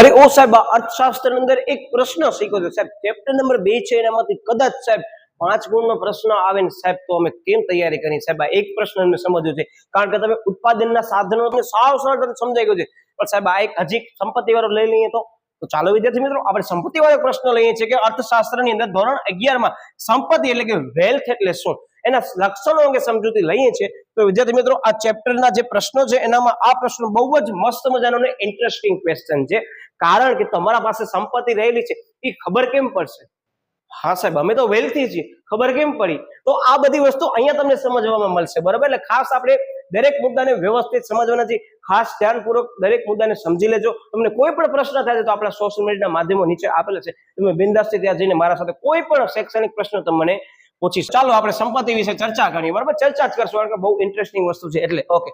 અરે ઓ સાહેબ, અર્થશાસ્ત્ર અંદર એક પ્રશ્ન શીખ્યો છે સાહેબ, ચેપ્ટર નંબર 2 છે, એનામાંથી કદાચ સાહેબ 5 ગુણનો પ્રશ્ન આવે ને સાહેબ, તો અમે કેમ તૈયારી કરી સાહેબ? આ એક પ્રશ્ન અમને સમજ્યો છે, કારણ કે તમે ઉત્પાદનના સાધનો તમને સાવ સરળ સમજાઈ ગયું છે, પણ સાહેબ આ એક હજી સંપત્તિ વાળો લઈ લઈએ તો ચાલો વિદ્યાર્થી મિત્રો, આપણે સંપત્તિ વાળો પ્રશ્ન લઈએ છીએ કે અર્થશાસ્ત્રની અંદર ધોરણ 11 માં સંપત્તિ એટલે કે વેલ્થ એટલે શું, એના લક્ષણો અંગે સમજૂતી લઈએ છીએ. તો વિદ્યાર્થી મિત્રો, આ ચેપ્ટરના જે પ્રશ્નો છે એનામાં આ પ્રશ્ન બહુ જ મસ્ત મજાનો અને ઇન્ટરેસ્ટિંગ ક્વેશ્ચન છે, કારણ કે તમારા પાસે સંપત્તિ રહેલી છે એ ખબર કેમ પડશે? હા સાહેબ, અમે તો વેલ્થી છીએ, ખબર કેમ પડી? તો આ બધી વસ્તુ અહીંયા તમને સમજવામાં મળશે, બરાબર? એટલે ખાસ આપણે દરેક મુદ્દાને વ્યવસ્થિત સમજવાના છે, ખાસ ધ્યાનપૂર્વક દરેક મુદ્દાને સમજી લેજો. તમને કોઈ પણ પ્રશ્ન થાય તો આપણા સોશિયલ મીડિયાના માધ્યમો નીચે આપેલા છે, તમે બિંદાસથી ત્યાં જઈને મારા સાથે કોઈ પણ શૈક્ષણિક પ્રશ્ન તમને પૂછી. ચાલો આપણે સંપત્તિ વિશે ચર્ચા કરીએ, બરાબર? ચર્ચા જ કરશું, કારણ કે બહુ ઇન્ટરેસ્ટિંગ વસ્તુ છે એટલે. ઓકે,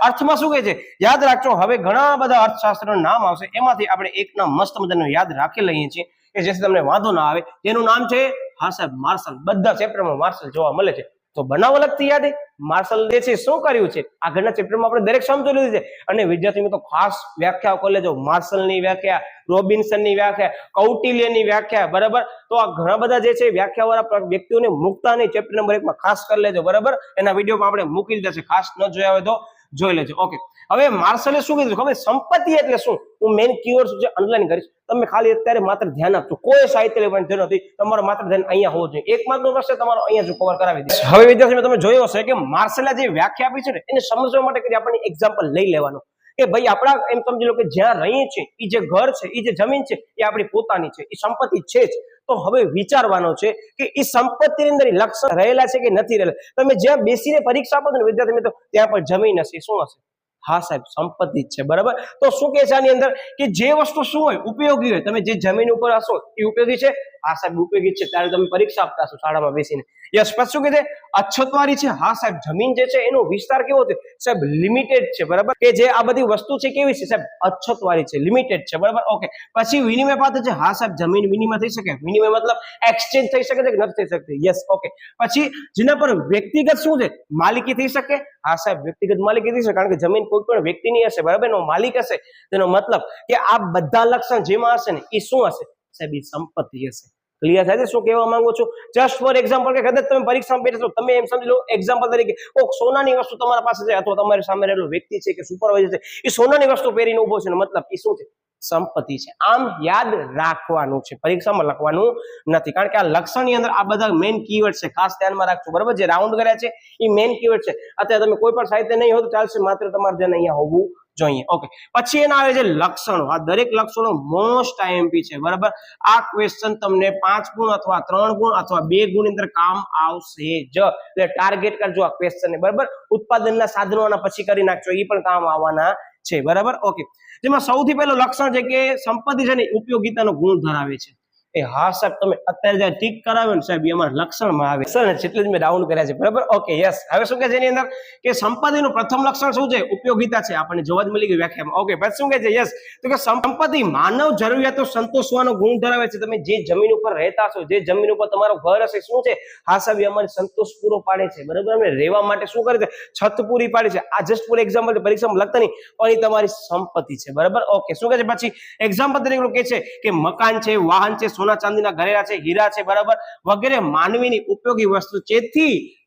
અર્થમાં શું કહે છે યાદ રાખજો. હવે ઘણા બધા અર્થશાસ્ત્રના નામ આવશે, એમાંથી આપણે એક નામ મસ્ત મજાનું યાદ રાખી લઈએ છીએ કે જેથી તમને વાંધો ના આવે. તેનું નામ છે, હા સાહેબ, માર્શલ. બધા ચેપ્ટરમાં માર્શલ જોવા મળે છે, તો બનાવો લગતી યાદ. માર્શલ જે છે શું કર્યું છે આગળના ચેપ્ટરમાં આપણે દરેક સમજી લીધું છે, અને વિદ્યાર્થી મિત્રો ખાસ વ્યાખ્યાઓ કરી લેજો. માર્શલની વ્યાખ્યા, રોબિન્સનની વ્યાખ્યા, કૌટિલ્યની વ્યાખ્યા, બરાબર? તો આ ઘણા બધા જે છે વ્યાખ્યા વાળા વ્યક્તિઓને મૂકતા નહીં, ચેપ્ટર નંબર 1 માં ખાસ કરી લેજો, બરાબર? એના વિડીયોમાં આપણે મૂકી દીધા છે, ખાસ ન જોયા હોય તો જોઈ લેજો. ઓકે, હવે માર્શલે શું કીધું ખબર? સંપત્તિ એટલે શું? હું મેઇન કીવર્ડ્સ જે અન્ડરલાઈન કરીશ, તમે ખાલી અત્યારે માત્ર ધ્યાન આપજો, કોઈ સાહિત્ય લેવાની જરૂર નથી, તમારો માત્ર ધ્યાન અહીંયા હોવું જોઈએ. એક માર્કનો પ્રશ્ન તમારો અહીંયા જ કવર કરાવી દઈશ. હવે વિદ્યાર્થીઓ તમે જોયો હશે કે માર્શલે જે વ્યાખ્યા આપી છે ને, એને સમજવા માટે કરી આપણને એક્ઝામ્પલ લઈ લેવાનું કે ભાઈ આપણા એમ સમજી લો કે જ્યાં રહીએ છીએ એ જે ઘર છે, એ જે જમીન છે, એ આપણી પોતાની છે, એ સંપત્તિ છે જ. તો હવે વિચારવાનો છે કે એ સંપત્તિની અંદર લક્ષણ રહેલા છે કે નથી રહેલા. તમે જ્યાં બેસીને પરીક્ષા આપો છો ને વિદ્યાર્થી મિત્રો, ત્યાં પણ જમીન હશે, શું હશે? હા સાહેબ, સંપત્તિ જ છે, બરાબર? તો શું કે છે આની અંદર કે જે વસ્તુ શું હોય, ઉપયોગી હોય, તમે જે જમીન ઉપર હશો એ ઉપયોગી છે. હા સાહેબ, ઉપયોગી છે, ત્યારે તમે પરીક્ષા આપતા હશો શાળામાં બેસીને. યસ, પછી શું કે છે? અછતવાળી છે. હા સાહેબ, જમીન જે છે એનો વિસ્તાર કેવો છે સાહેબ? લિમિટેડ છે, બરાબર? કે જે આ બધી વસ્તુ છે કેવી છે સાહેબ? અછતવાળી છે, લિમિટેડ છે, બરાબર? ઓકે, પછી વિનિમય પાત્ર છે. હા સાહેબ, જમીન વિનિમય થઈ શકે. વિનિમય મતલબ એક્સચેન્જ થઈ શકે છે કે નથી થઈ શકતી? Yes, okay. પછી જેના પર વ્યક્તિગત શું છે? માલિકી થઈ શકે. હા સાહેબ, વ્યક્તિગત માલિકી થઈ શકે, કારણ કે જમીન કોઈ પણ વ્યક્તિની હશે, બરાબર? એનો માલિક હશે, તેનો મતલબ કે આ બધા લક્ષણ જેમાં હશે ને એ શું હશે સાહેબ? એ સંપત્તિ હશે. ક્લિયર થાય છે શું કહેવા માંગુ છું? જસ્ટ ફોર એક્ઝામ્પલ, કે કદાચ તમે પરીક્ષામાં બેઠો, તમે એમ સમજી લો એક્ઝામ્પલ તરીકે કોક સોનાની વસ્તુ તમારા પાસે છે, અથવા તમારી સામે રહેલો વ્યક્તિ છે કે સુપરવાઇઝર છે, એ સોનાની વસ્તુ પહેરીને ઉભો છે, મતલબ એ શું છે? સંપત્તિ છે. આમ યાદ રાખવાનું છે, પરીક્ષામાં લખવાનું નથી, કારણ કે આ લક્ષણની અંદર આ બધા મેઇન કીવર્ડ છે, ખાસ ધ્યાનમાં રાખજો, બરાબર? જે રાઉન્ડ કર્યા છે એ મેઇન કીવર્ડ છે. અત્યારે તમે કોઈ પણ સાહિત્ય નહીં હોય તો ચાલશે, માત્ર તમારે ધ્યાન અહીંયા હોવું જોઈએ. ઓકે, પછી એના આવે છે લક્ષણો. આ દરેક લક્ષણો મોસ્ટ આઈએમપી છે, બરાબર? આ ક્વેશ્ચન તમને 5 ગુણ અથવા 3 ગુણ અથવા 2 ગુણ અંદર કામ આવશે જ, એટલે ટાર્ગેટ કરજો આ ક્વેશ્ચન ને, બરાબર? ઉત્પાદનના સાધનોના પછી કરી નાખજો, એ પણ કામ આવવાના છે, બરાબર? ઓકે, જેમાં સૌથી પહેલું લક્ષણ છે કે સંપત્તિ છે ને ઉપયોગિતાનો ગુણ ધરાવે છે. એ હા સાહેબ, તમે અત્યારે જે ટીક કરાવે ને સાહેબ, એમાં લક્ષણમાં આવે સર, જેટલે જ મેં ડાઉન કર્યા છે, બરાબર? Okay, yes. હવે શું કે છે એની અંદર કે સંપત્તિનું પ્રથમ લક્ષણ શું છે? ઉપયોગિતા છે. આપણને જોવા જ મળી ગઈ વ્યાખ્યામાં. ઓકે, પછી શું કે છે? યસ, તો કે સંપત્તિ માનવ જરૂરિયાતો સંતોષવાનો ગુણ ધરાવે છે. તમે જે જમીન ઉપર રહેતા છો, જે જમીન ઉપર તમારો ઘર હશે, શું છે? હા સાહેબ, એ અમારે સંતોષ પૂરો પાડે છે, બરાબર? અમે રહેવા માટે શું કરે છે? છત પૂરી પાડે છે. આ જસ્ટ ફોર એક્ઝામ્પલ, પરીક્ષામાં લખતા નહીં, પણ એ તમારી સંપત્તિ છે, બરાબર? ઓકે, શું કે છે પછી? એક્ઝામ્પલ તરીકે કે છે કે મકાન છે, વાહન છે, સોના ચાંદીના ઘરેણા છે, હીરા છે, બરાબર? વગેરે માનવીની ઉપયોગી વસ્તુ છે,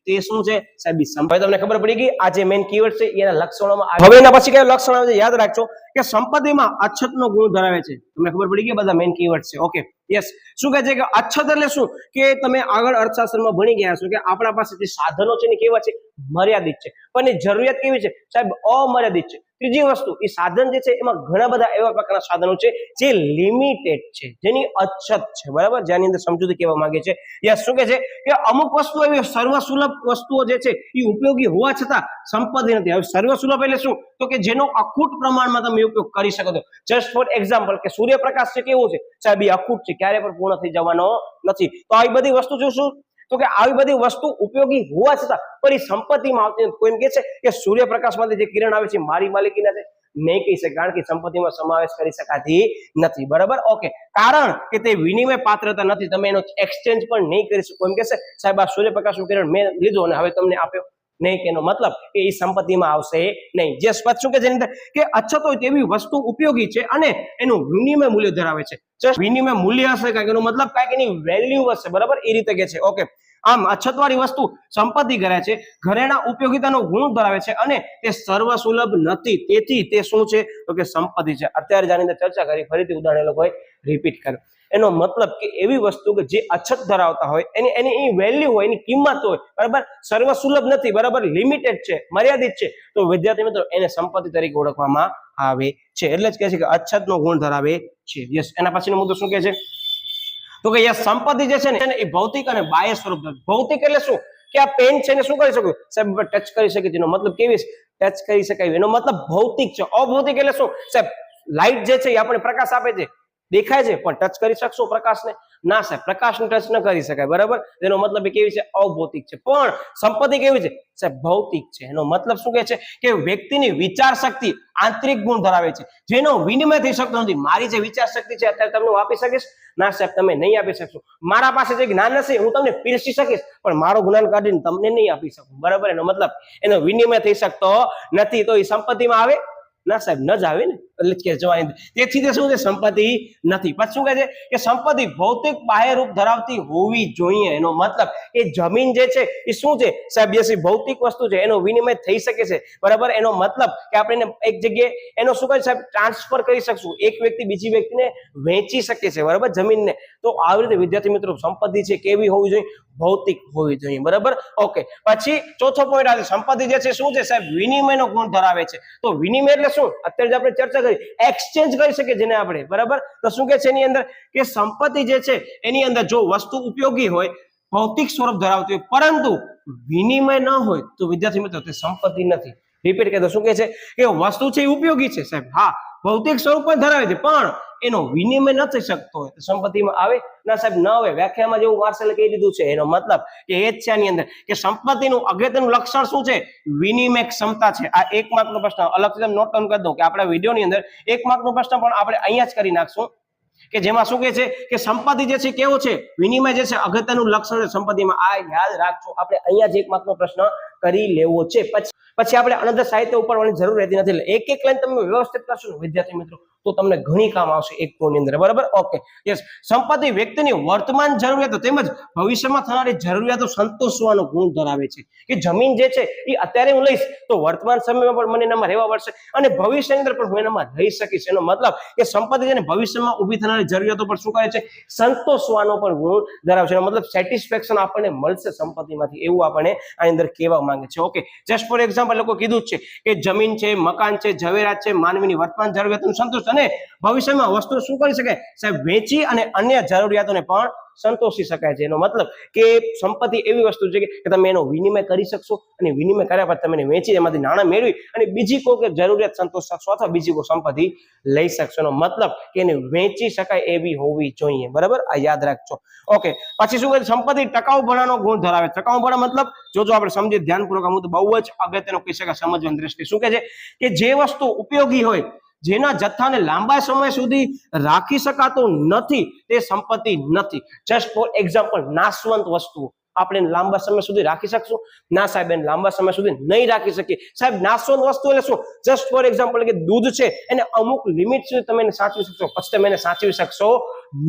તે શું છે સાહેબ? સંપત્તિ. તમને ખબર પડી ગઈ આ જે મેઇન કીવર્ડ છે એના લક્ષણોમાં આવે. હવે એના પછી કયો લક્ષણ આવે છે યાદ રાખજો કે સંપત્તિમાં અછતનો ગુણ ધરાવે છે. તમને ખબર પડી ગઈ બધા મેઇન કીવર્ડ છે. Okay, yes. શું કહે છે કે અછત એટલે શું? કે તમે આગળ અર્થશાસ્ત્રમાં ભણી ગયા છો કે આપણા પાસે જે સાધનો છે ને કેવા છે? મર્યાદિત છે, પણ એ જરૂરિયાત કેવી છે સાહેબ? અમર્યાદિત છે. ત્રીજી વસ્તુ, એ સાધન જે છે એમાં ઘણા બધા એવા પ્રકારના સાધનો છે જે લિમિટેડ છે, જેની અછત છે, બરાબર? જેની અંદર સમજૂતી કહેવા માંગે છે. યસ, શું કહે છે કે અમુક વસ્તુ એવી સર્વસુલભ વસ્તુઓ જે છે એ ઉપયોગી હોવા છતાં સંપત્તિ નથી. હવે સર્વસુલભ એટલે શું? તો કે જેનો અખૂટ પ્રમાણમાં તમે ઉપયોગ કરી શકો છો. જસ્ટ ફોર એક્ઝામ્પલ, કે સૂર્યપ્રકાશ છે કેવું છે સાહેબ? એ અખૂટ છે, ક્યારે પણ પૂર્ણ થઈ જવાનો નથી. તો આવી બધી વસ્તુ શું? તો કે આવી બધી વસ્તુ ઉપયોગી હોવા છતાં પણ એ સંપત્તિમાં આવતી નથી. કોઈ એમ કે છે કે સૂર્યપ્રકાશમાંથી જે કિરણ આવે છે મારી માલિકીના છે? નહીં કહી શકે, કારણ કે સંપત્તિમાં સમાવેશ કરી શકાતી નથી, બરાબર? ઓકે, કારણ કે તે વિનિમય પાત્રતા નથી, તમે એનો એક્સચેન્જ પણ નહીં કરી શકો. એમ કે છે સાહેબ, આ સૂર્યપ્રકાશનું કિરણ મેં લીધું અને હવે તમને આપ્યો, નહીં, કે એનો મતલબ કે એ સંપત્તિમાં આવશે નહીં. જે સ્પષ્ટ શું કે જેની અંદર કે અછત હોય તેવી વસ્તુ ઉપયોગી છે અને એનું વિનિમય મૂલ્ય ધરાવે છે. જસ્ટ વિનિમય મૂલ્ય હશે કાંઈક, એનો મતલબ કાંઈક એની વેલ્યુ હશે, બરાબર, એ રીતે કે છે. ઓકે, આમ અછતવાળી વસ્તુ સંપત્તિ કરે છે, ઘરેણા ઉપયોગિતાનો ગુણ ધરાવે છે અને તે સર્વસુલભ નથી, તેથી તે શું છે તો કે સંપત્તિ છે. અત્યારે જાણી અંદર ચર્ચા કરી, ફરીથી ઉદાહરણ એ લોકોએ રિપીટ કર્યું. એનો મતલબ કે એવી વસ્તુ કે જે અછત ધરાવતા હોય, એની એની વેલ્યુ હોય, એની કિંમત હોય, બરાબર, સર્વસુલભ નથી, બરાબર, લિમિટેડ છે, મર્યાદિત છે, તો વિદ્યાર્થી મિત્રો એને સંપત્તિ તરીકે ઓળખવામાં આવે છે. એટલે જ કહે છે કે અછતનો ગુણ ધરાવે છે. યસ. એના પછીનો મુદ્દો શું કહે છે તો કે યસ, સંપત્તિ જે છે ને એ ભૌતિક અને બાહ્ય સ્વરૂપ ધરાવે. ભૌતિક એટલે શું કે આ પેન છે ને શું કરી શકું સાહેબ, ટચ કરી શકે, જેનો મતલબ કેવી ટચ કરી શકાય, એનો મતલબ ભૌતિક છે. અભૌતિક એટલે શું સાહેબ, લાઈટ જે છે એ આપણને પ્રકાશ આપે છે, દેખાય છે, પણ ટચ કરી શકશો પ્રકાશને? ના સાહેબ, પ્રકાશને ટચ ન કરી શકાય, બરાબર. એનો મતલબ એ કેવી છે, અભૌતિક છે. પણ સંપત્તિ કેવી છે સાહેબ, ભૌતિક છે. એનો મતલબ શું કહે છે કે વ્યક્તિની વિચાર શક્તિ આંતરિક ગુણ ધરાવે છે, જેનો વિનિમય થઈ શકતો નથી. મારી જે વિચાર શક્તિ છે અત્યારે તમને હું આપી શકીશ? ના સાહેબ, તમે નહીં આપી શકશો. મારા પાસે જે જ્ઞાન હશે હું તમને પીરસી શકીશ, પણ મારો જ્ઞાન કાઢીને તમને નહીં આપી શકું, બરાબર. એનો મતલબ એનો વિનિમય થઈ શકતો નથી, તો એ સંપત્તિમાં આવે? ના સાહેબ, ન જ આવે ને. એટલે કે જવાની, તેથી તે શું છે, સંપત્તિ નથી. પછી શું કહે છે કે સંપત્તિ ભૌતિક બાહ્ય રૂપ ધરાવતી હોવી જોઈએ. એનો મતલબ એ જમીન જે છે એ શું છે સાહેબ, જે ભૌતિક વસ્તુ છે, એનો વિનિમય થઈ શકે છે, બરાબર. એનો મતલબ કે આપણે એક જગ્યાએ એનો શું કહે સાહેબ, ટ્રાન્સફર કરી શકશું, એક વ્યક્તિ બીજી વ્યક્તિને વેચી શકે છે, બરાબર, જમીનને. તો આવી રીતે વિદ્યાર્થી મિત્રો સંપત્તિ છે કેવી હોવી જોઈએ, ભૌતિક હોવી જોઈએ, બરાબર. ઓકે, પછી ચોથો પોઈન્ટ આવે, સંપત્તિ જે છે શું છે સાહેબ, વિનિમયનો ગુણ ધરાવે છે. તો વિનિમય એટલે શું, અત્યારે આપણે ચર્ચા કરી, એક્સચેન્જ કરી શકીએ જેને આપણે, બરાબર. તો શું કે છે એની અંદર કે સંપત્તિ જે છે એની અંદર જો વસ્તુ ઉપયોગી હોય, ભૌતિક સ્વરૂપ ધરાવતી હોય, પરંતુ વિનિમય ન હોય, તો વિદ્યાર્થી મિત્રો તે સંપત્તિ નથી. રિપીટ કરી દો, શું કે છે કે વસ્તુ છે એ ઉપયોગી છે સાહેબ, હા, ભૌતિક સ્વરૂપ પણ ધરાવે છે, પણ એનો વિનિમય ન થઈ શકતો હોય તો સંપત્તિમાં આવે? ના સાહેબ, ન આવે. વ્યાખ્યામાં જેવું માર્શલે કહી દીધું છે, એનો મતલબ કે એ જ છે આની અંદર કે સંપત્તિનું અગત્યનું લક્ષણ શું છે, વિનિમય ક્ષમતા છે. આ 1 માર્કનો પ્રશ્ન અલગથી તમે નોટ ડાઉન કરી દો કે આપણા વિડીયોની અંદર 1 માર્કનો પ્રશ્ન પણ આપણે અહીંયા જ કરી નાખશું, કે જેમાં શું કહે છે કે સંપત્તિ જે છે કેવો છે, વિનિમય જે છે અગત્યનું લક્ષણ છે સંપત્તિમાં. આ યાદ રાખજો, આપણે અહીંયા જ 1 માર્કનો પ્રશ્ન કરી લેવો છે. પછી આપણે અનંત સાહિત્ય ઉપર વળવાની જરૂર રહેતી નથી. એટલે એક લાઈન તમે વ્યવસ્થિત કરશો ને વિદ્યાર્થી મિત્રો, તો તમને ઘણી કામ આવશે એક કોની અંદર, બરાબર. Okay, yes. સંપત્તિ વ્યક્તિની વર્તમાન જરૂરિયાતો તેમજ ભવિષ્યમાં થનારી જરૂરિયાતો સંતોષવાનો ગુણ ધરાવે છે. કે જમીન જે છે એ અત્યારે હું લઈશ તો વર્તમાન સમયમાં પણ મને એનામાં રહેવા પડશે અને ભવિષ્યની અંદર પણ હું એનામાં રહી શકીશ. એનો મતલબ કે સંપત્તિ છે ને ભવિષ્યમાં ઊભી થનારી જરૂરિયાતો પર શું કરે છે, સંતોષવાનો પણ ગુણ ધરાવે છે. એનો મતલબ સેટિસ્ફેક્શન આપણને મળશે સંપત્તિમાંથી, એવું આપણને આની અંદર કહેવા માંગે છે. ઓકે, જસ્ટ ફોર એક્ઝામ્પલ લોકો કીધું છે કે જમીન છે, મકાન છે, ઝવેરાત છે, માનવીની વર્તમાન જરૂરિયાતોનું સંતોષ અને ભવિષ્યમાં વસ્તુ શું કરી શકાય સાહેબ, વેચી અને અન્ય જરૂરિયાતોને પણ સંતોષી શકાય છે. એનો મતલબ કે સંપત્તિ એવી વસ્તુ છે કે તમે એનો વિનિમય કરી શકશો અને વિનિમય કર્યા પછી તમે એને વેચી એમાંથી નાણાં મેળવી અને બીજી કોઈ જરૂરિયાત સંતોષ શકશો અથવા બીજી કોઈ સંપત્તિ લઈ શકશો. એનો મતલબ કે એને વેચી શકાય એવી હોવી જોઈએ, બરાબર. આ યાદ રાખજો. ઓકે, પછી શું કહે, સંપત્તિ ટકાઉપણાનો ગુણ ધરાવે. ટકાઉપણા મતલબ જો આપણે સમજીએ ધ્યાનપૂર્વક, આમ તો બહુ જ અગત્યનો કહી શકાય સમજવાની દ્રષ્ટિએ. શું કહે છે કે જે વસ્તુ ઉપયોગી હોય, જેના જથ્થાને લાંબા સમય સુધી રાખી શકાતો નથી, તે સંપત્તિ નથી. જસ્ટ ફોર એક્ઝામ્પલ, નાશવંત વસ્તુ આપણે લાંબા સમય સુધી રાખી શકશું? ના સાહેબ, એને લાંબા સમય સુધી નહીં રાખી શકીએ સાહેબ. નાશવંત વસ્તુ એટલે શું, જસ્ટ ફોર એક્ઝામ્પલ કે દૂધ છે, એને અમુક લિમિટ સુધી તમે એને સાચવી શકશો, પછી તમે એને સાચવી શકશો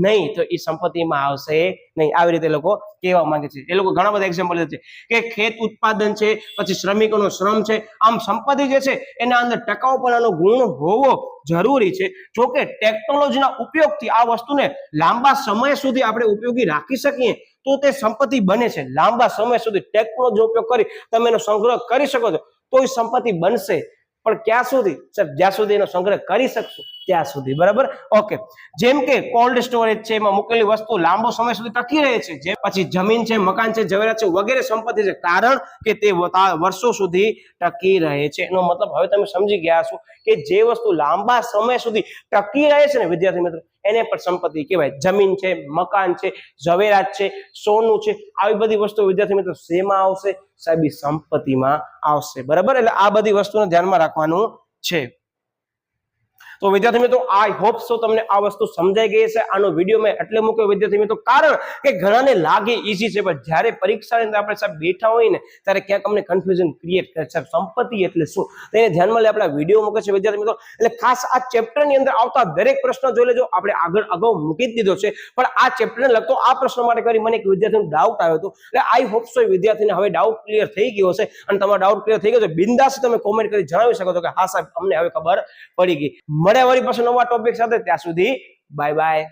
નહીં, તો એ સંપત્તિમાં આવશે નહીં. આવી રીતે લોકો કહેવા માંગે છે. એ લોકો ઘણા બધા એક્ઝામ્પલ છે કે ખેત ઉત્પાદન છે, પછી શ્રમિકોનો શ્રમ છે. આમ સંપત્તિ જે છે એના અંદર ટકાઉપણાનો ગુણ હોવો જરૂરી છે. જો કે ટેકનોલોજીના ઉપયોગથી આ વસ્તુને લાંબા સમય સુધી આપણે ઉપયોગી રાખી શકીએ તો તે સંપત્તિ બને છે. લાંબા સમય સુધી ટેકનોલોજીનો ઉપયોગ કરી તમે એનો સંગ્રહ કરી શકો છો તો એ સંપત્તિ બનશે. પણ ક્યાં સુધી સાહેબ, જ્યાં સુધી એનો સંગ્રહ કરી શકશું ત્યાં સુધી, બરાબર. ઓકે, જેમ કે કોલ્ડ સ્ટોરેજ છે, એમાં મૂકેલી વસ્તુ લાંબો સમય સુધી ટકી રહે છે. જે પછી જમીન છે, મકાન છે, ઝવેરાત છે વગેરે સંપત્તિ છે, કારણ કે તે વર્ષો સુધી ટકી રહે છે. એનો મતલબ હવે તમે સમજી ગયા છો કે જે વસ્તુ લાંબા સમય સુધી ટકી રહે છે ને વિદ્યાર્થી મિત્રો, એને પણ સંપત્તિ કહેવાય. જમીન છે, મકાન છે, ઝવેરાત છે, સોનું છે, આવી બધી વસ્તુ વિદ્યાર્થી મિત્રો શેમાં આવશે સાહેબ, સંપત્તિમાં આવશે, બરાબર. એટલે આ બધી વસ્તુને ધ્યાનમાં રાખવાનું છે. તો વિદ્યાર્થી મિત્રો આઈ હોપ સો તમને આ વસ્તુ સમજાઈ ગઈ છે. આનો વિડીયો મેં એટલે મૂક્યો વિદ્યાર્થી મિત્રો કારણ કે ઘણાને લાગે ઈઝી છે, પણ જ્યારે પરીક્ષાની અંદર આપણે સાહેબ બેઠા હોય ને ત્યારે ક્યાંક અમને કન્ફ્યુઝન ક્રિએટ કરે. સાહેબ સંપત્તિ એટલે શું તેને ધ્યાનમાં લઈ આપણા વિડીયો મૂકે છે વિદ્યાર્થી મિત્રો. એટલે ખાસ આ ચેપ્ટર ની અંદર આવતા દરેક પ્રશ્ન જોઈ લેજો. આપણે આગળ અગાઉ મૂકી જ દીધો છે, પણ આ ચેપ્ટરને લગતો આ પ્રશ્ન માટે કરી મને એક વિદ્યાર્થીનો ડાઉટ આવ્યો હતો. એટલે આઈ હોપ સો વિદ્યાર્થીને હવે ડાઉટ ક્લિયર થઈ ગયો હશે, અને તમારો ડાઉટ ક્લિયર થઈ ગયો છે બિંદાસ તમે કોમેન્ટ કરી જણાવી શકો છો કે હા સાહેબ અમને હવે ખબર પડી ગઈ. મળે વળી પાછું નવા ટોપિક સાથે. ત્યાં સુધી બાય બાય.